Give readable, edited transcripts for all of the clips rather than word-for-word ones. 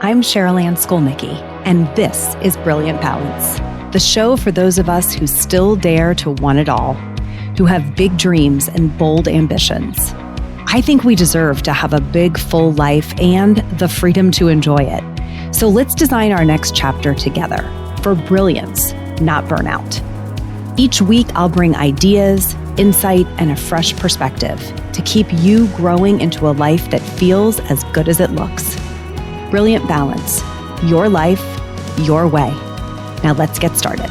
I'm Cheryl Ann Skolnicki, and this is Brilliant Balance, the show for those of us who still dare to want it all, who have big dreams and bold ambitions. I think we deserve to have a big, full life and the freedom to enjoy it. So let's design our next chapter together for brilliance, not burnout. Each week, I'll bring ideas, insight, and a fresh perspective to keep you growing into a life that feels as good as it looks. Brilliant Balance, your life, your way. Now let's get started.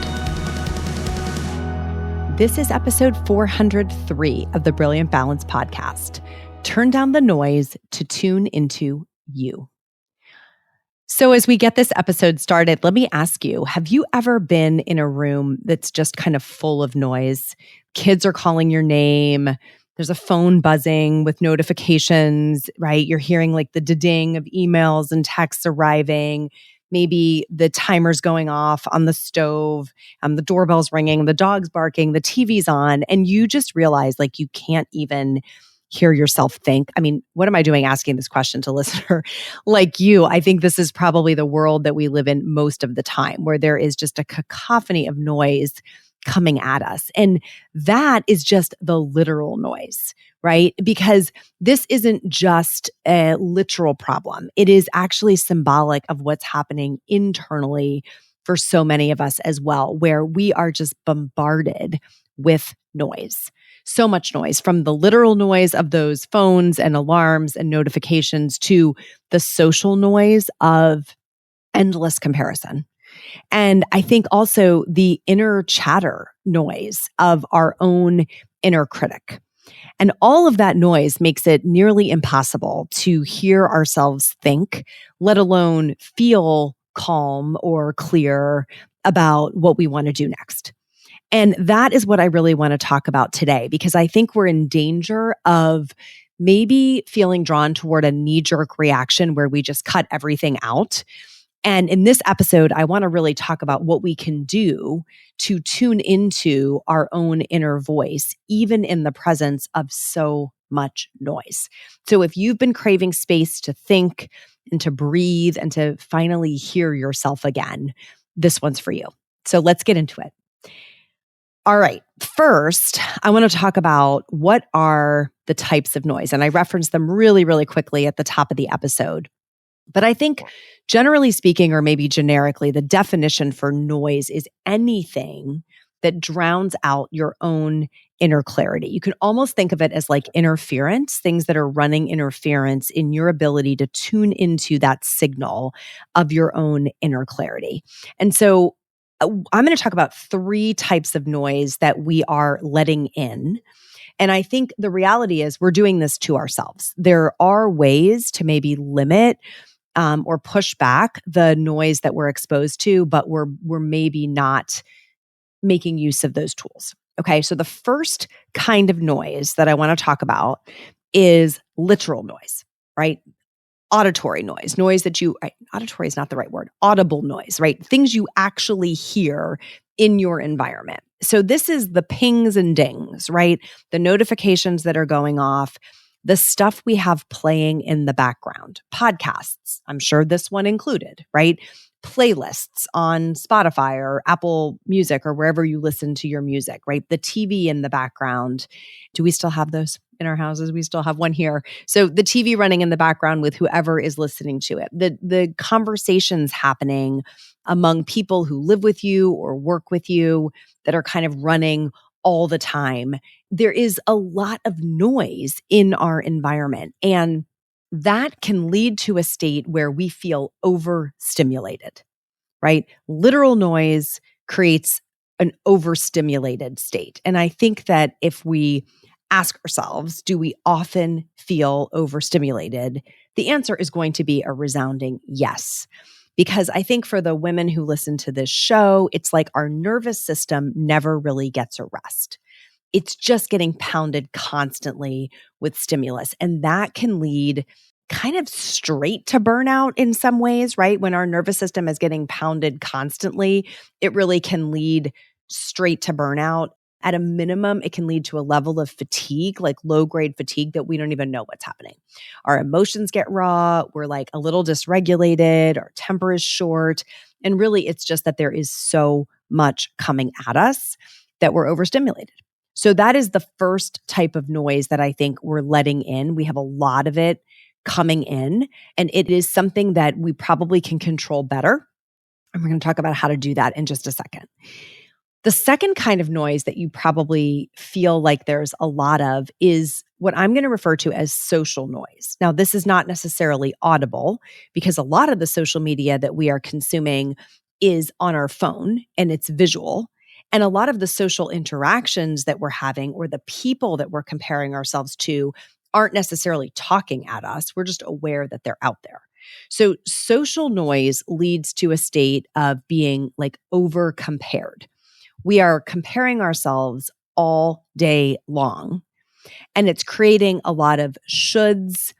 This is episode 403 of the Brilliant Balance podcast. Turn down the noise to tune into you. So as we get this episode started, let me ask you, have you ever been in a room that's just kind of full of noise? Kids are calling your name. There's a phone buzzing with notifications, right? You're hearing like the ding of emails and texts arriving. Maybe the timer's going off on the stove, the doorbell's ringing, the dog's barking, the TV's on, and you just realize like you can't even hear yourself think. I mean, what am I doing asking this question to a listener like you? I think this is probably the world that we live in most of the time, where there is just a cacophony of noise coming at us. And that is just the literal noise, right? Because this isn't just a literal problem. It is actually symbolic of what's happening internally for so many of us as well, where we are just bombarded with noise. So much noise, from the literal noise of those phones and alarms and notifications to the social noise of endless comparison. And I think also the inner chatter noise of our own inner critic. And all of that noise makes it nearly impossible to hear ourselves think, let alone feel calm or clear about what we want to do next. And that is what I really want to talk about today, because I think we're in danger of maybe feeling drawn toward a knee-jerk reaction where we just cut everything out. And in this episode, I want to really talk about what we can do to tune into our own inner voice, even in the presence of so much noise. So if you've been craving space to think and to breathe and to finally hear yourself again, this one's for you. So let's get into it. All right. First, I want to talk about what are the types of noise. And I referenced them really, really quickly at the top of the episode. But I think generally speaking, or maybe generically, the definition for noise is anything that drowns out your own inner clarity. You can almost think of it as like interference, things that are running interference in your ability to tune into that signal of your own inner clarity. And so I'm going to talk about 3 types of noise that we are letting in. And I think the reality is we're doing this to ourselves. There are ways to maybe limit or push back the noise that we're exposed to, but we're maybe not making use of those tools. Okay, so the first kind of noise that I want to talk about is literal noise, right? Auditory noise, auditory is not the right word, audible noise, right? Things you actually hear in your environment. So this is the pings and dings, right? The notifications that are going off, the stuff we have playing in the background, podcasts, I'm sure this one included, right? Playlists on Spotify or Apple Music or wherever you listen to your music, right? The TV in the background. Do we still have those in our houses? We still have one here. So the TV running in the background with whoever is listening to it. The conversations happening among people who live with you or work with you that are kind of running all the time. There is a lot of noise in our environment, and that can lead to a state where we feel overstimulated, right? Literal noise creates an overstimulated state. And I think that if we ask ourselves, do we often feel overstimulated? The answer is going to be a resounding yes. Because I think for the women who listen to this show, it's like our nervous system never really gets a rest. It's just getting pounded constantly with stimulus. And that can lead kind of straight to burnout in some ways, right? When our nervous system is getting pounded constantly, it really can lead straight to burnout. At a minimum, it can lead to a level of fatigue, like low-grade fatigue, that we don't even know what's happening. Our emotions get raw. We're like a little dysregulated. Our temper is short. And really, it's just that there is so much coming at us that we're overstimulated. So that is the first type of noise that I think we're letting in. We have a lot of it coming in, and it is something that we probably can control better. And we're going to talk about how to do that in just a second. The second kind of noise that you probably feel like there's a lot of is what I'm going to refer to as social noise. Now, this is not necessarily audible because a lot of the social media that we are consuming is on our phone and it's visual. And a lot of the social interactions that we're having or the people that we're comparing ourselves to aren't necessarily talking at us. We're just aware that they're out there. So social noise leads to a state of being like over compared. We are comparing ourselves all day long, and it's creating a lot of shoulds,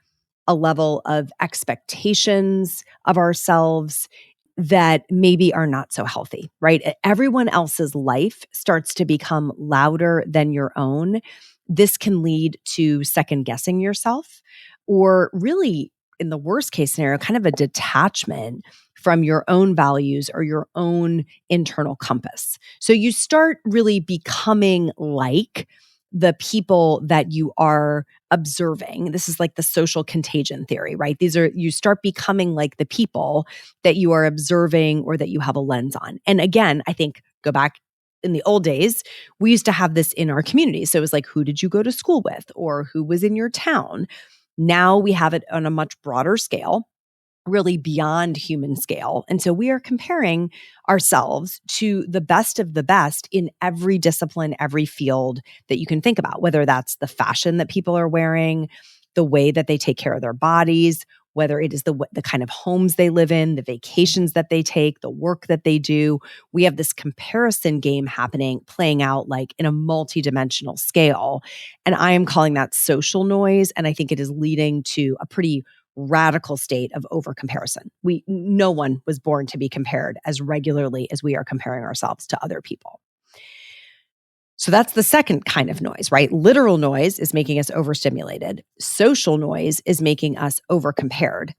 a level of expectations of ourselves that maybe are not so healthy, right? Everyone else's life starts to become louder than your own. This can lead to second guessing yourself, or really, in the worst case scenario, kind of a detachment from your own values or your own internal compass. So you start really becoming like the people that you are observing. This is like the social contagion theory, right? You start becoming like the people that you are observing or that you have a lens on. And again, I think go back in the old days, we used to have this in our community. So it was like, who did you go to school with or who was in your town? Now we have it on a much broader scale, really beyond human scale. And so we are comparing ourselves to the best of the best in every discipline, every field that you can think about, whether that's the fashion that people are wearing, the way that they take care of their bodies, whether it is the kind of homes they live in, the vacations that they take, the work that they do. We have this comparison game playing out like in a multidimensional scale. And I am calling that social noise. And I think it is leading to a pretty radical state of over comparison. No one was born to be compared as regularly as we are comparing ourselves to other people. So that's the second kind of noise, right? Literal noise is making us overstimulated. Social noise is making us over compared.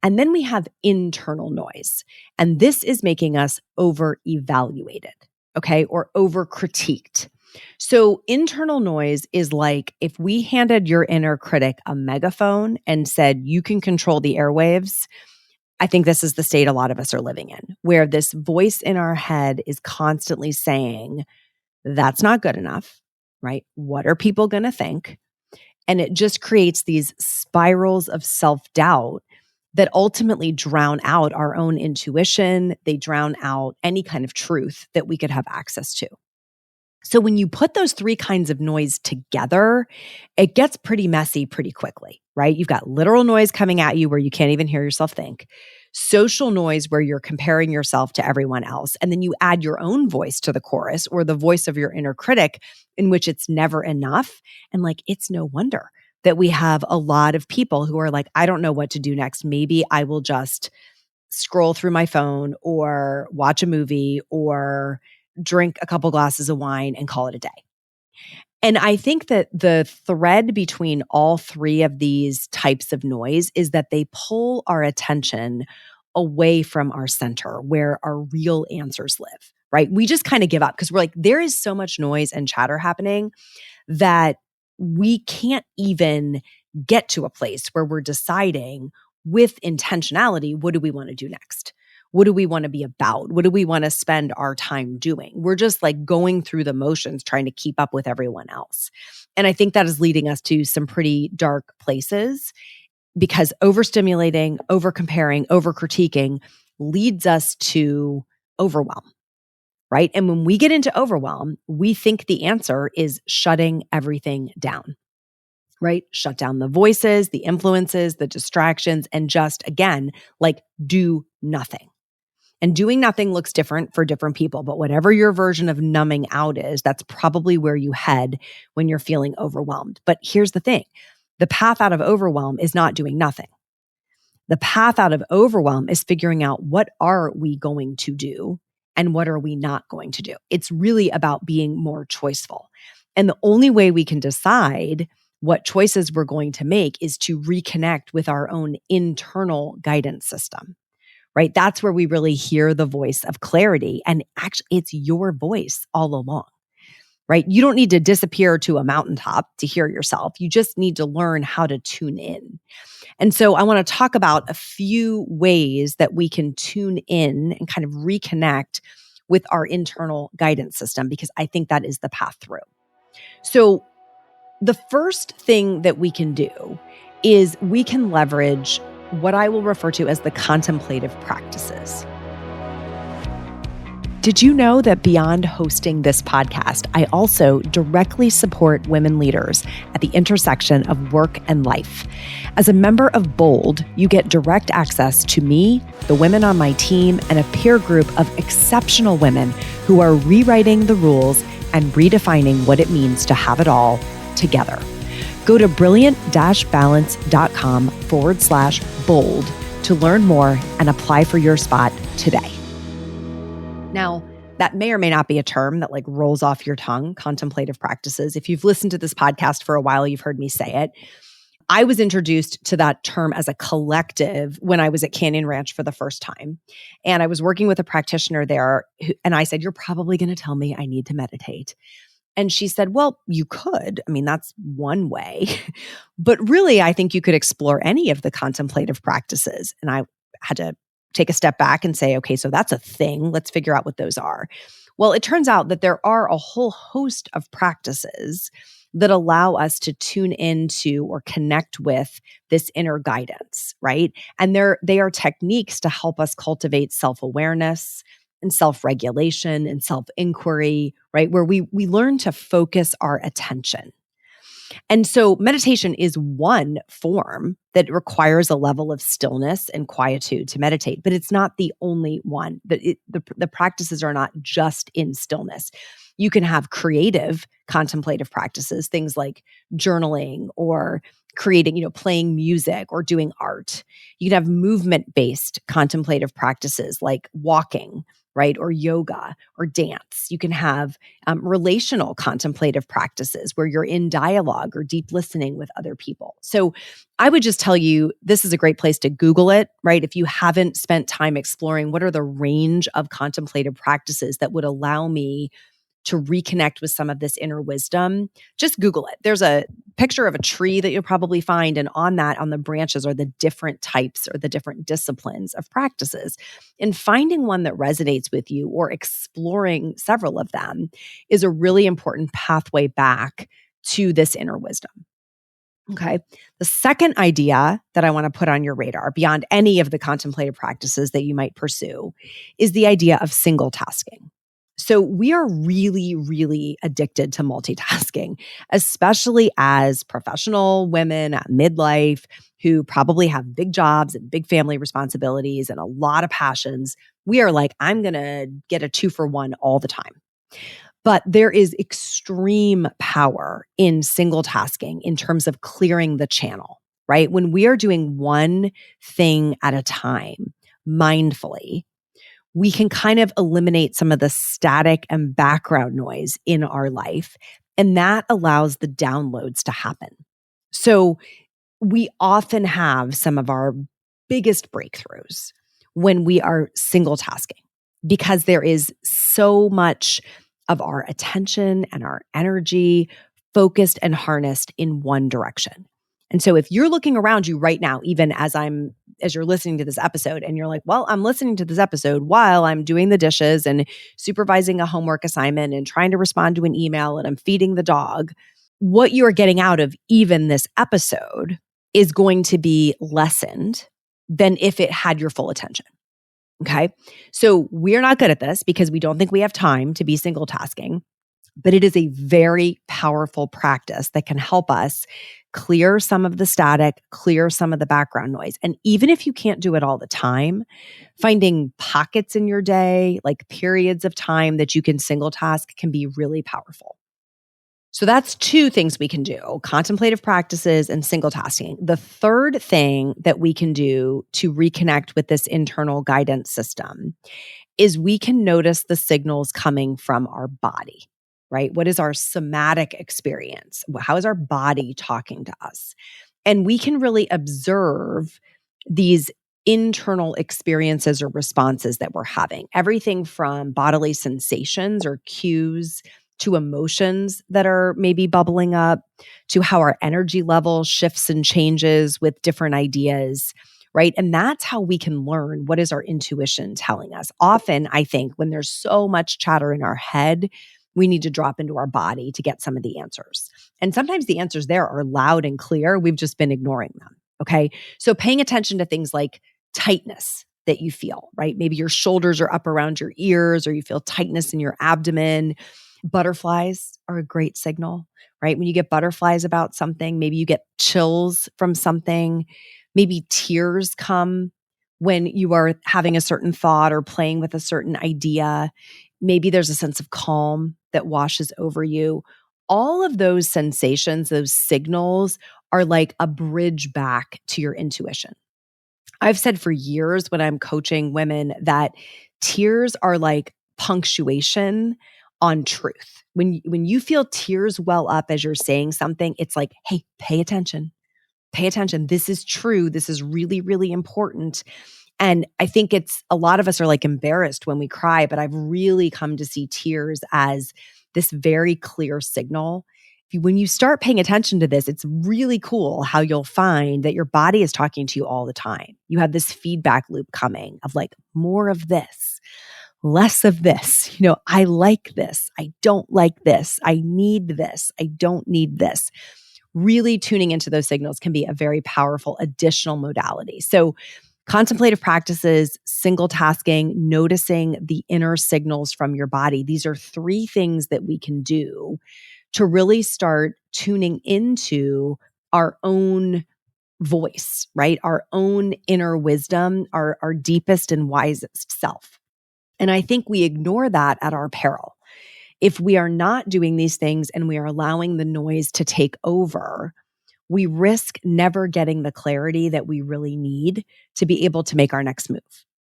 And then we have internal noise. And this is making us over evaluated, okay? Or over critiqued. So internal noise is like if we handed your inner critic a megaphone and said, you can control the airwaves. I think this is the state a lot of us are living in, where this voice in our head is constantly saying, that's not good enough, right? What are people going to think? And it just creates these spirals of self-doubt that ultimately drown out our own intuition. They drown out any kind of truth that we could have access to. So when you put those three kinds of noise together, it gets pretty messy pretty quickly, right? You've got literal noise coming at you where you can't even hear yourself think, social noise where you're comparing yourself to everyone else, and then you add your own voice to the chorus or the voice of your inner critic in which it's never enough. And like, it's no wonder that we have a lot of people who are like, I don't know what to do next. Maybe I will just scroll through my phone or watch a movie or drink a couple glasses of wine and call it a day. And I think that the thread between all three of these types of noise is that they pull our attention away from our center where our real answers live, right? We just kind of give up because we're like, there is so much noise and chatter happening that we can't even get to a place where we're deciding with intentionality, what do we want to do next? What do we want to be about? What do we want to spend our time doing? We're just like going through the motions, trying to keep up with everyone else. And I think that is leading us to some pretty dark places because overstimulating, over-comparing, over-critiquing leads us to overwhelm, right? And when we get into overwhelm, we think the answer is shutting everything down, right? Shut down the voices, the influences, the distractions, and just, again, like do nothing. And doing nothing looks different for different people, but whatever your version of numbing out is, that's probably where you head when you're feeling overwhelmed. But here's the thing. The path out of overwhelm is not doing nothing. The path out of overwhelm is figuring out what are we going to do and what are we not going to do. It's really about being more choiceful. And the only way we can decide what choices we're going to make is to reconnect with our own internal guidance system, right? That's where we really hear the voice of clarity. And actually, it's your voice all along, right? You don't need to disappear to a mountaintop to hear yourself. You just need to learn how to tune in. And so I want to talk about a few ways that we can tune in and kind of reconnect with our internal guidance system, because I think that is the path through. So the first thing that we can do is we can leverage what I will refer to as the contemplative practices. Did you know that beyond hosting this podcast, I also directly support women leaders at the intersection of work and life? As a member of BOLD, you get direct access to me, the women on my team, and a peer group of exceptional women who are rewriting the rules and redefining what it means to have it all together. Go to brilliant-balance.com/bold to learn more and apply for your spot today. Now, that may or may not be a term that like rolls off your tongue, contemplative practices. If you've listened to this podcast for a while, you've heard me say it. I was introduced to that term as a collective when I was at Canyon Ranch for the first time. And I was working with a practitioner there, and I said, "You're probably going to tell me I need to meditate." And she said, "Well, you could. I mean, that's one way. But really, I think you could explore any of the contemplative practices." And I had to take a step back and say, okay, so that's a thing. Let's figure out what those are. Well, it turns out that there are a whole host of practices that allow us to tune into or connect with this inner guidance, right? And they are techniques to help us cultivate self-awareness and self-regulation and self-inquiry, right? Where we learn to focus our attention. And so meditation is one form that requires a level of stillness and quietude to meditate, but it's not the only one. The practices are not just in stillness. You can have creative contemplative practices, things like journaling or creating, playing music or doing art. You can have movement-based contemplative practices like walking, right? Or yoga or dance. You can have relational contemplative practices where you're in dialogue or deep listening with other people. So I would just tell you, this is a great place to Google it, right? If you haven't spent time exploring what are the range of contemplative practices that would allow me to reconnect with some of this inner wisdom, just Google it. There's a picture of a tree that you'll probably find, and on the branches are the different types or the different disciplines of practices. And finding one that resonates with you or exploring several of them is a really important pathway back to this inner wisdom. Okay. The second idea that I want to put on your radar, beyond any of the contemplative practices that you might pursue, is the idea of single tasking. So we are really, really addicted to multitasking, especially as professional women at midlife who probably have big jobs and big family responsibilities and a lot of passions. We are like, I'm going to get a 2-for-1 all the time. But there is extreme power in single tasking in terms of clearing the channel, right? When we are doing one thing at a time mindfully, we can kind of eliminate some of the static and background noise in our life. And that allows the downloads to happen. So we often have some of our biggest breakthroughs when we are single tasking, because there is so much of our attention and our energy focused and harnessed in one direction. And so if you're looking around you right now, even as you're listening to this episode and you're like, well, I'm listening to this episode while I'm doing the dishes and supervising a homework assignment and trying to respond to an email and I'm feeding the dog, what you are getting out of even this episode is going to be lessened than if it had your full attention. Okay. So we're not good at this because we don't think we have time to be single tasking, but it is a very powerful practice that can help us clear some of the static, clear some of the background noise. And even if you can't do it all the time, finding pockets in your day, like periods of time that you can single task, can be really powerful. So that's two things we can do: contemplative practices and single tasking. The third thing that we can do to reconnect with this internal guidance system is we can notice the signals coming from our body, right? What is our somatic experience? How is our body talking to us? And we can really observe these internal experiences or responses that we're having. Everything from bodily sensations or cues to emotions that are maybe bubbling up, to how our energy level shifts and changes with different ideas, right? And that's how we can learn what is our intuition telling us. Often, I think when there's so much chatter in our head, we need to drop into our body to get some of the answers. And sometimes the answers there are loud and clear. We've just been ignoring them. Okay. So paying attention to things like tightness that you feel, right? Maybe your shoulders are up around your ears, or you feel tightness in your abdomen. Butterflies are a great signal, right? When you get butterflies about something, maybe you get chills from something, maybe tears come when you are having a certain thought or playing with a certain idea. Maybe there's a sense of calm that washes over you. All of those sensations, those signals are like a bridge back to your intuition. I've said for years when I'm coaching women that tears are like punctuation on truth. When you feel tears well up as you're saying something, it's like, hey, pay attention. Pay attention. This is true. This is really, really important. And I think it's a lot of us are like embarrassed when we cry, but I've really come to see tears as this very clear signal. When you start paying attention to this, it's really cool how you'll find that your body is talking to you all the time. You have this feedback loop coming of like more of this, less of this. I like this. I don't like this. I need this. I don't need this. Really tuning into those signals can be a very powerful additional modality. So contemplative practices, single tasking, noticing the inner signals from your body. These are 3 things that we can do to really start tuning into our own voice, right? Our own inner wisdom, our deepest and wisest self. And I think we ignore that at our peril. If we are not doing these things and we are allowing the noise to take over, we risk never getting the clarity that we really need to be able to make our next move.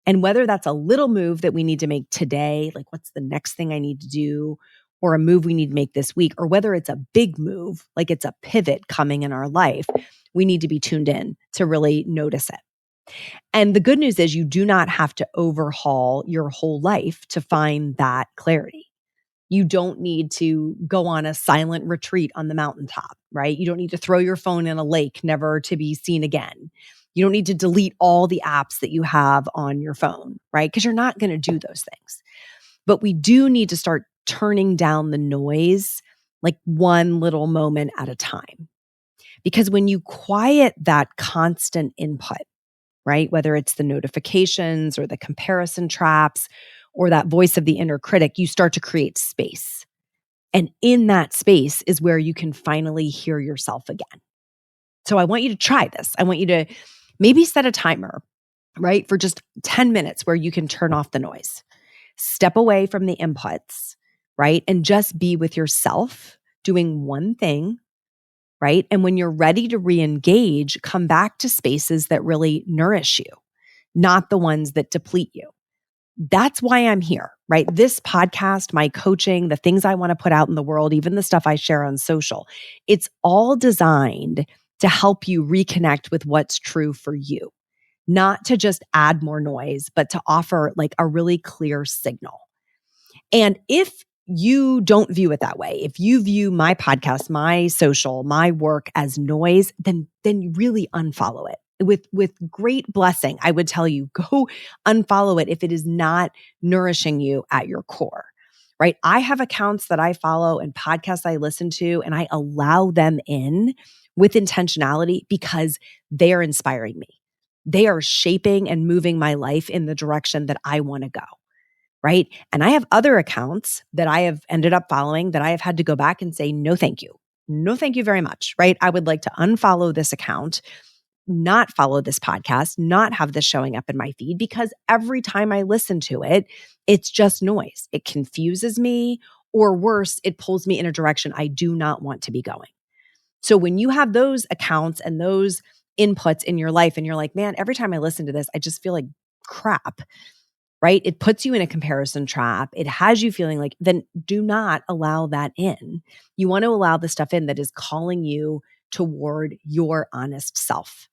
And whether that's a little move that we need to make today, like what's the next thing I need to do, or a move we need to make this week, or whether it's a big move, like it's a pivot coming in our life, we need to be tuned in to really notice it. And the good news is you do not have to overhaul your whole life to find that clarity. You don't need to go on a silent retreat on the mountaintop, right? You don't need to throw your phone in a lake, never to be seen again. You don't need to delete all the apps that you have on your phone, right? Because you're not going to do those things. But we do need to start turning down the noise, like one little moment at a time. Because when you quiet that constant input, right? Whether it's the notifications or the comparison traps or that voice of the inner critic, you start to create space. And in that space is where you can finally hear yourself again. So I want you to try this. I want you to maybe set a timer, right? For just 10 minutes where you can turn off the noise, step away from the inputs, right? And just be with yourself doing one thing, right? And when you're ready to re-engage, come back to spaces that really nourish you, not the ones that deplete you. That's why I'm here, right? This podcast, my coaching, the things I want to put out in the world, even the stuff I share on social, it's all designed to help you reconnect with what's true for you, not to just add more noise, but to offer like a really clear signal. And if you don't view it that way, if you view my podcast, my social, my work as noise, then really unfollow it. With great blessing, I would tell you, go unfollow it if it is not nourishing you at your core, right? I have accounts that I follow and podcasts I listen to, and I allow them in with intentionality because they are inspiring me. They are shaping and moving my life in the direction that I want to go. Right. And I have other accounts that I have ended up following that I have had to go back and say, no, thank you. No, thank you very much. Right. I would like to unfollow this account, not follow this podcast, not have this showing up in my feed, because every time I listen to it, it's just noise. It confuses me, or worse, it pulls me in a direction I do not want to be going. So when you have those accounts and those inputs in your life and you're like, man, every time I listen to this, I just feel like crap. right? It puts you in a comparison trap. It has you feeling like, then do not allow that in. You want to allow the stuff in that is calling you toward your honest self.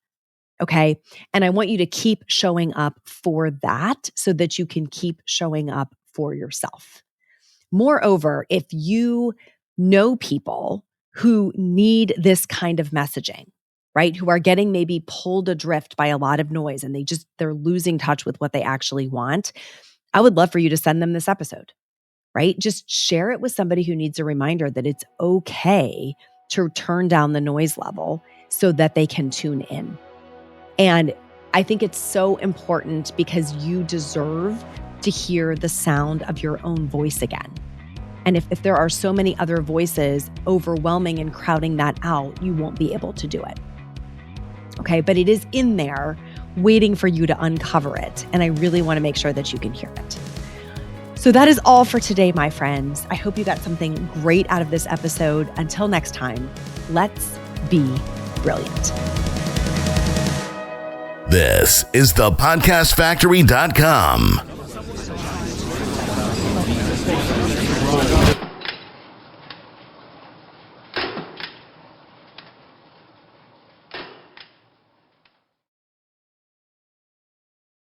Okay. And I want you to keep showing up for that so that you can keep showing up for yourself. Moreover, if you know people who need this kind of messaging, right? Who are getting maybe pulled adrift by a lot of noise and they're losing touch with what they actually want, I would love for you to send them this episode, right? Just share it with somebody who needs a reminder that it's okay to turn down the noise level so that they can tune in. And I think it's so important because you deserve to hear the sound of your own voice again. And if there are so many other voices overwhelming and crowding that out, you won't be able to do it. Okay, but it is in there waiting for you to uncover it. And I really want to make sure that you can hear it. So that is all for today, my friends. I hope you got something great out of this episode. Until next time, let's be brilliant. This is thepodcastfactory.com.